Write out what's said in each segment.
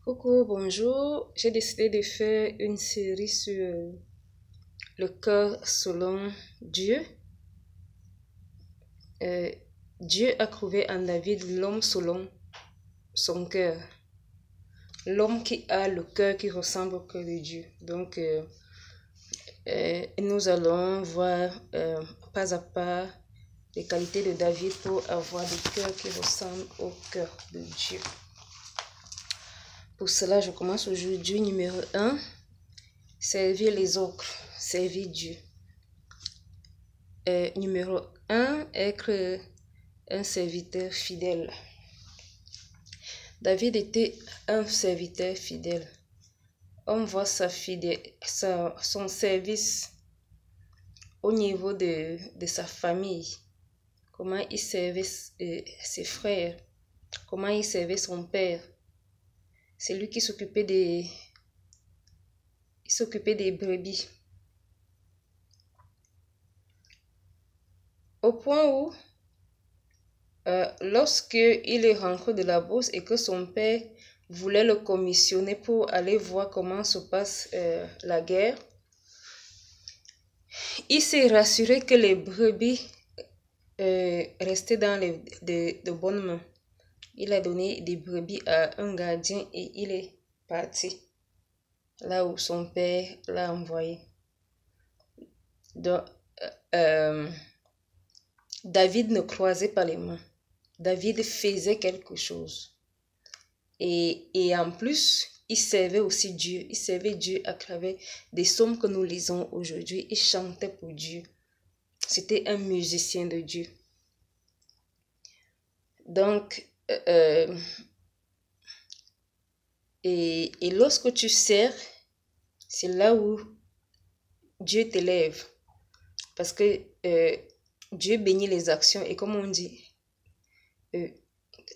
Coucou, bonjour. J'ai décidé de faire une série sur le cœur selon Dieu. Euh, Dieu a trouvé en David l'homme selon son cœur. L'homme qui a le cœur qui ressemble au cœur de Dieu. Donc, nous allons voir pas à pas les qualités de David pour avoir des cœurs qui ressemblent au cœur de Dieu. Pour cela, je commence aujourd'hui numéro 1. Servir les autres, servir Dieu. Numéro 1, être un serviteur fidèle. David était un serviteur fidèle. On voit son service au niveau de sa famille. Comment il servait ses frères. Comment il servait son père. C'est lui qui s'occupait des brebis. Au point où, lorsque il est rentré de la bourse et que son père voulait le commissionner pour aller voir comment se passe la guerre, il s'est rassuré que les brebis restaient dans de bonnes mains. Il a donné des brebis à un gardien et il est parti là où son père l'a envoyé. Donc, David ne croisait pas les mains. David faisait quelque chose. Et en plus, il servait aussi Dieu. Il servait Dieu à travers des psaumes que nous lisons aujourd'hui. Il chantait pour Dieu. C'était un musicien de Dieu. Donc, et lorsque tu sers, c'est là où Dieu t'élève. Parce que Dieu bénit les actions et comme on dit,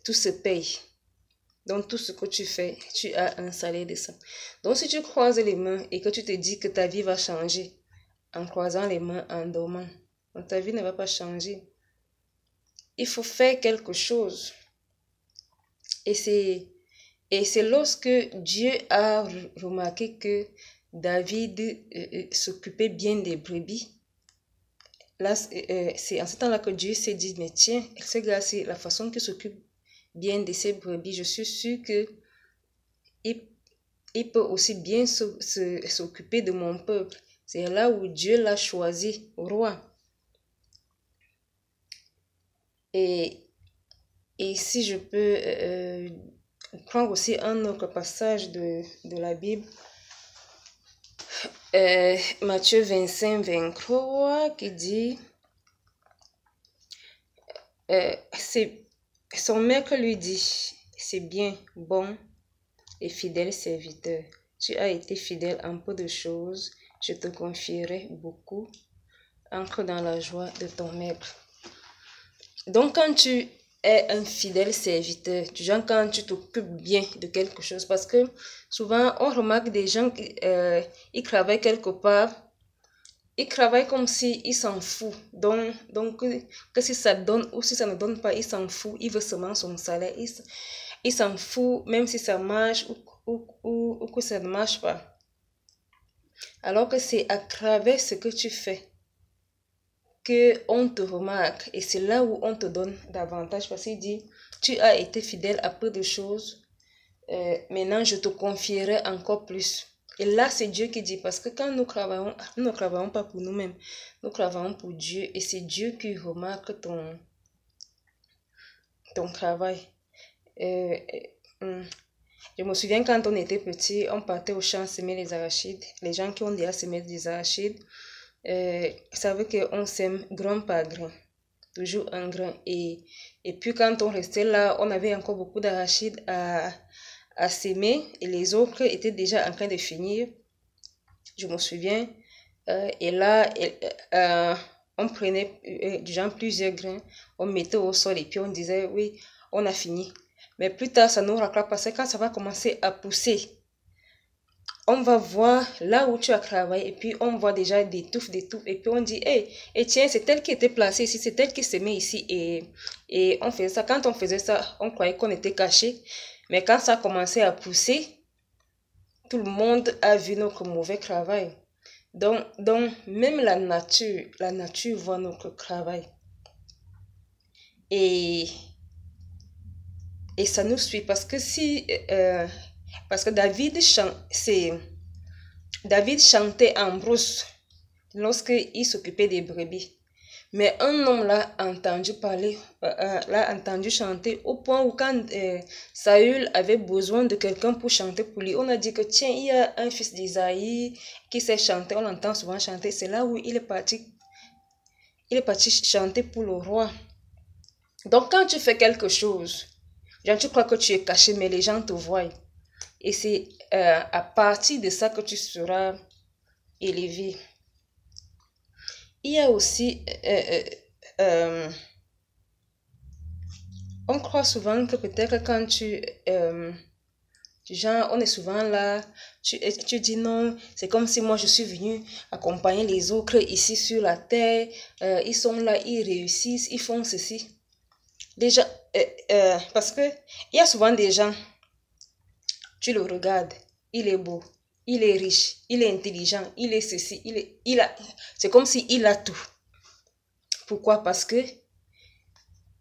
tout se paye. Donc tout ce que tu fais, tu as un salaire de ça. Donc si tu croises les mains et que tu te dis que ta vie va changer en croisant les mains, en dormant, donc ta vie ne va pas changer. Il faut faire quelque chose. Et c'est lorsque Dieu a remarqué que David s'occupait bien des brebis. Là, c'est en ce temps-là que Dieu s'est dit, mais tiens, ce gars, c'est la façon qu'il s'occupe bien de ses brebis. Je suis sûr que il peut aussi bien s'occuper de mon peuple. C'est là où Dieu l'a choisi, roi. Et si je peux prendre aussi un autre passage de la Bible, Matthieu 25, 23, qui dit, son maître lui dit, c'est bien, bon et fidèle serviteur. Tu as été fidèle en peu de choses, je te confierai beaucoup. Entre dans la joie de ton maître. Donc, quand tu es un fidèle serviteur, quand tu t'occupes bien de quelque chose, parce que souvent, on remarque des gens qui ils travaillent quelque part, ils travaillent comme s'ils s'en foutent. Donc, que si ça donne ou si ça ne donne pas, il s'en fout. Il veut seulement son salaire. Il s'en fout, même si ça marche ou que ça ne marche pas. Alors que c'est à travers ce que tu fais qu'on te remarque. Et c'est là où on te donne davantage. Parce qu'il dit, tu as été fidèle à peu de choses. Maintenant, je te confierai encore plus. Et là, c'est Dieu qui dit, parce que quand nous ne travaillons pas pour nous-mêmes, nous travaillons pour Dieu. Et c'est Dieu qui remarque ton travail. Je me souviens quand on était petit, on partait au champ semer les arachides. Les gens qui ont déjà semé des arachides savaient qu'on sème grain par grain. Toujours un grain. Et puis quand on restait là, on avait encore beaucoup d'arachides à semer et les autres étaient déjà en train de finir. Je me souviens. Et là, on prenait plusieurs grains, on mettait au sol et puis on disait, oui, on a fini. Mais plus tard, ça nous rattrape parce que quand ça va commencer à pousser, on va voir là où tu as travaillé et puis on voit déjà des touffes et puis on dit, hey, et tiens, c'est elle qui était placée ici, c'est elle qui se met ici et on faisait ça. Quand on faisait ça, on croyait qu'on était caché, mais quand ça a commencé à pousser, tout le monde a vu notre mauvais travail. Donc même la nature voit notre travail. Et ça nous suit parce que parce que David chantait en brousse lorsqu'il s'occupait des brebis. Mais un homme l'a entendu parler, l'a entendu chanter au point où quand Saül avait besoin de quelqu'un pour chanter pour lui, on a dit que tiens, il y a un fils d'Isaïe qui sait chanter, on l'entend souvent chanter. C'est là où il est parti chanter pour le roi. Donc quand tu fais quelque chose, tu crois que tu es caché, mais les gens te voient. Et c'est à partir de ça que tu seras élevé. Il y a aussi... on croit souvent que peut-être quand on est souvent là, tu dis non, c'est comme si moi je suis venu accompagner les autres ici sur la terre, ils sont là, ils réussissent, ils font ceci. Déjà, parce que il y a souvent des gens, tu le regardes, il est beau, il est riche, il est intelligent, il est ceci, c'est comme si il a tout. Pourquoi? Parce que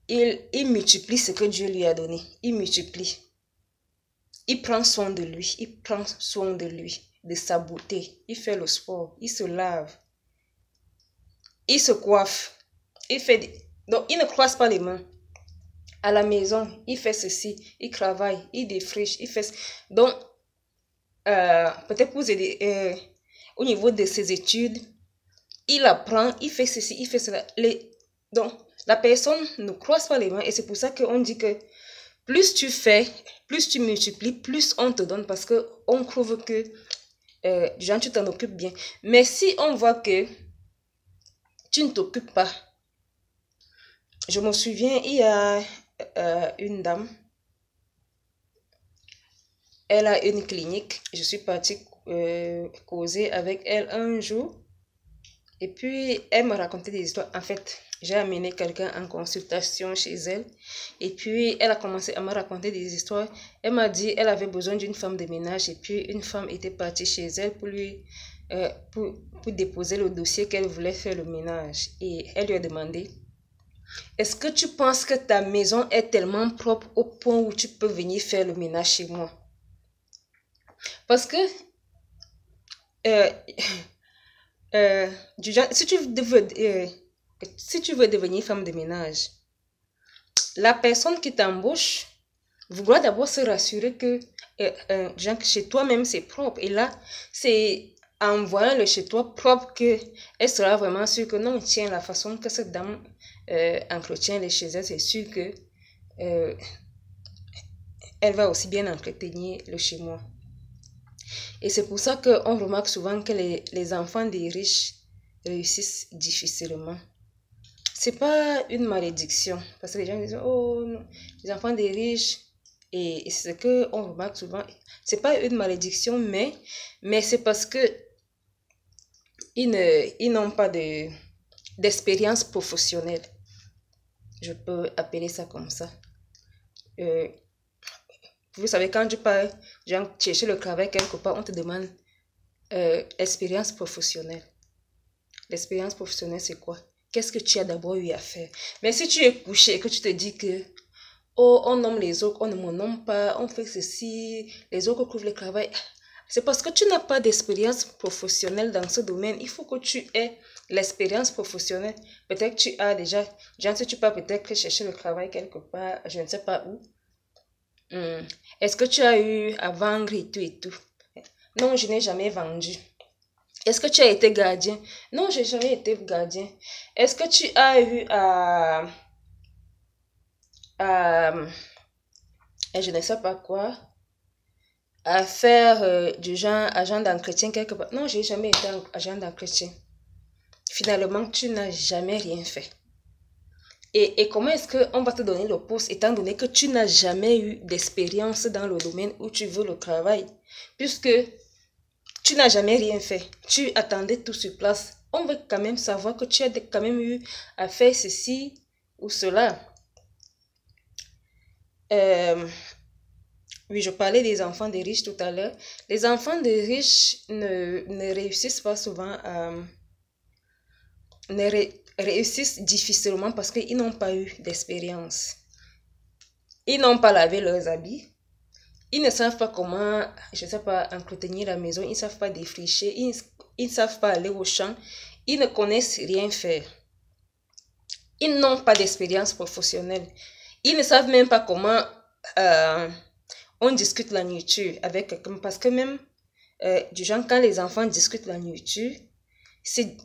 il multiplie ce que Dieu lui a donné. Il multiplie. Il prend soin de lui. Il prend soin de lui, de sa beauté. Il fait le sport. Il se lave. Il se coiffe. Donc, il ne croise pas les mains. À la maison, il fait ceci. Il travaille. Il défriche. Il fait... Donc, peut-être pour vous aider, au niveau de ses études, il apprend. Il fait ceci. Il fait cela. Donc, la personne ne croise pas les mains et c'est pour ça qu'on dit que plus tu fais, plus tu multiplies, plus on te donne parce qu'on trouve que tu t'en occupes bien. Mais si on voit que tu ne t'occupes pas, je me souviens, il y a une dame, elle a une clinique, je suis partie causer avec elle un jour et puis elle me racontait des histoires. En fait, j'ai amené quelqu'un en consultation chez elle. Et puis, elle a commencé à me raconter des histoires. Elle m'a dit qu'elle avait besoin d'une femme de ménage. Et puis, une femme était partie chez elle pour déposer le dossier qu'elle voulait faire le ménage. Et elle lui a demandé, est-ce que tu penses que ta maison est tellement propre au point où tu peux venir faire le ménage chez moi? Parce que, si tu veux devenir femme de ménage, la personne qui t'embauche voudra d'abord se rassurer que chez toi-même c'est propre. Et là, c'est en voyant le chez toi propre qu'elle sera vraiment sûre que non, tiens, la façon que cette dame entretient les chez elle, c'est sûr que elle va aussi bien entretenir le chez moi. Et c'est pour ça qu'on remarque souvent que les enfants des riches réussissent difficilement. C'est pas une malédiction. Parce que les gens disent, oh, non, les enfants des riches, et c'est ce qu'on remarque souvent. C'est pas une malédiction, mais c'est parce que ils n'ont pas d'expérience professionnelle. Je peux appeler ça comme ça. Vous savez, quand tu pars chercher le travail quelque part, on te demande expérience professionnelle. L'expérience professionnelle, c'est quoi? Qu'est-ce que tu as d'abord eu à faire? Mais si tu es couché et que tu te dis que, oh, on nomme les autres, on ne me nomme pas, on fait ceci, les autres couvrent le travail. C'est parce que tu n'as pas d'expérience professionnelle dans ce domaine. Il faut que tu aies l'expérience professionnelle. Peut-être que tu as déjà, si tu pars peut-être chercher le travail quelque part, je ne sais pas où. Est-ce que tu as eu à vendre et tout et tout? Non, je n'ai jamais vendu. Est-ce que tu as été gardien? Non, je n'ai jamais été gardien. Est-ce que tu as eu je ne sais pas quoi, à faire du genre agent d'entretien quelque part? Non, je n'ai jamais été agent d'entretien. Finalement, tu n'as jamais rien fait. Et comment est-ce qu'on va te donner le poste étant donné que tu n'as jamais eu d'expérience dans le domaine où tu veux le travail? Puisque tu n'as jamais rien fait. Tu attendais tout sur place. On veut quand même savoir que tu as quand même eu à faire ceci ou cela. Oui, je parlais des enfants des riches tout à l'heure. Les enfants des riches ne réussissent pas souvent réussissent difficilement parce qu'ils n'ont pas eu d'expérience. Ils n'ont pas lavé leurs habits. Ils ne savent pas comment, je ne sais pas, entretenir la maison. Ils ne savent pas défricher. Ils ne savent pas aller au champ. Ils ne connaissent rien faire. Ils n'ont pas d'expérience professionnelle. Ils ne savent même pas comment on discute la nourriture avec quelqu'un. Parce que même, du genre, quand les enfants discutent la nourriture, c'est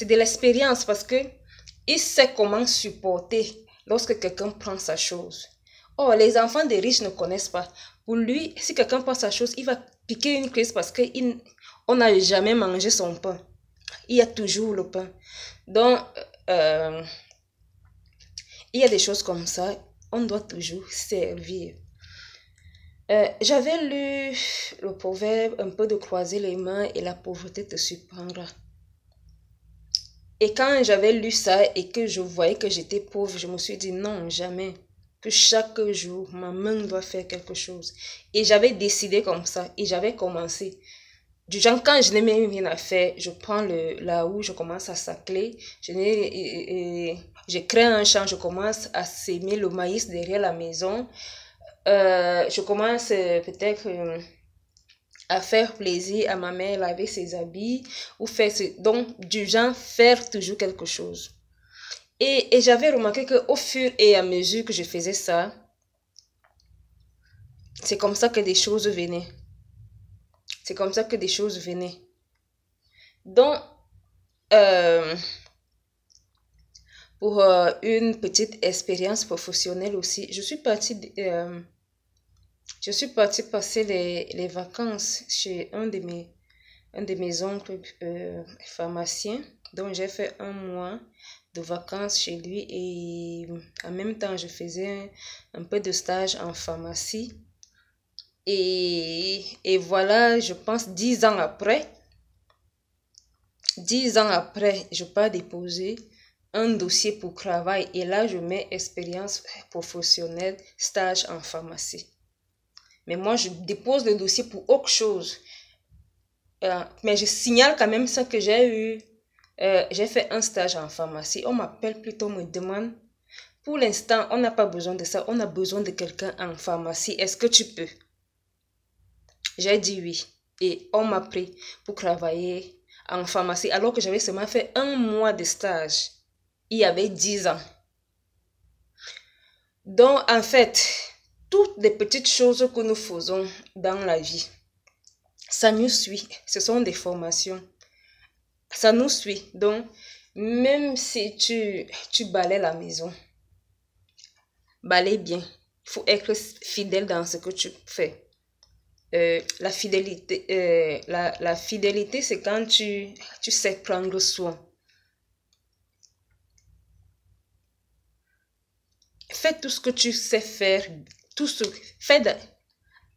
de l'expérience parce que il sait comment supporter lorsque quelqu'un prend sa chose. Oh, les enfants des riches ne connaissent pas. Pour lui, si quelqu'un prend sa chose, il va piquer une crise parce qu'on n'a jamais mangé son pain. Il y a toujours le pain. Donc, il y a des choses comme ça. On doit toujours servir. J'avais lu le proverbe un peu de croiser les mains et la pauvreté te surprendra. Et quand j'avais lu ça et que je voyais que j'étais pauvre, je me suis dit non, jamais. Que chaque jour, ma main doit faire quelque chose. Et j'avais décidé comme ça. Et j'avais commencé. Du genre, quand je n'ai même rien à faire, je prends la houe, je commence à sacler. Je crée un champ, je commence à s'aimer le maïs derrière la maison. Je commence peut-être à faire plaisir à ma mère, laver ses habits ou faire donc du genre faire toujours quelque chose. Et j'avais remarqué qu'au fur et à mesure que je faisais ça, c'est comme ça que des choses venaient. C'est comme ça que des choses venaient. Donc, pour une petite expérience professionnelle aussi, je suis partie passer les vacances chez un de mes oncles pharmaciens. Donc, j'ai fait un mois de vacances chez lui et en même temps, je faisais un peu de stage en pharmacie. Et voilà, je pense 10 ans après, je pars déposer un dossier pour travail et là, je mets expérience professionnelle, stage en pharmacie. Mais moi, je dépose le dossier pour autre chose. Mais je signale quand même ça que j'ai fait un stage en pharmacie. On m'appelle plutôt, on me demande, pour l'instant, on n'a pas besoin de ça. On a besoin de quelqu'un en pharmacie. Est-ce que tu peux? J'ai dit oui. Et on m'a pris pour travailler en pharmacie alors que j'avais seulement fait un mois de stage. Il y avait 10 ans. Donc, en fait, toutes les petites choses que nous faisons dans la vie, ça nous suit. Ce sont des formations. Ça nous suit. Donc, même si tu balais la maison, balais bien. Il faut être fidèle dans ce que tu fais. La fidélité, la fidélité, c'est quand tu sais prendre soin. Fais tout ce que tu sais faire.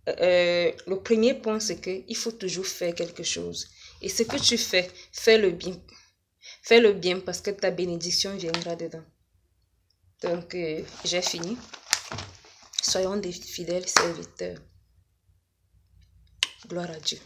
Le premier point, c'est qu'il faut toujours faire quelque chose. Et ce que tu fais, fais le bien. Fais le bien parce que ta bénédiction viendra dedans. Donc, j'ai fini. Soyons des fidèles serviteurs. Gloire à Dieu.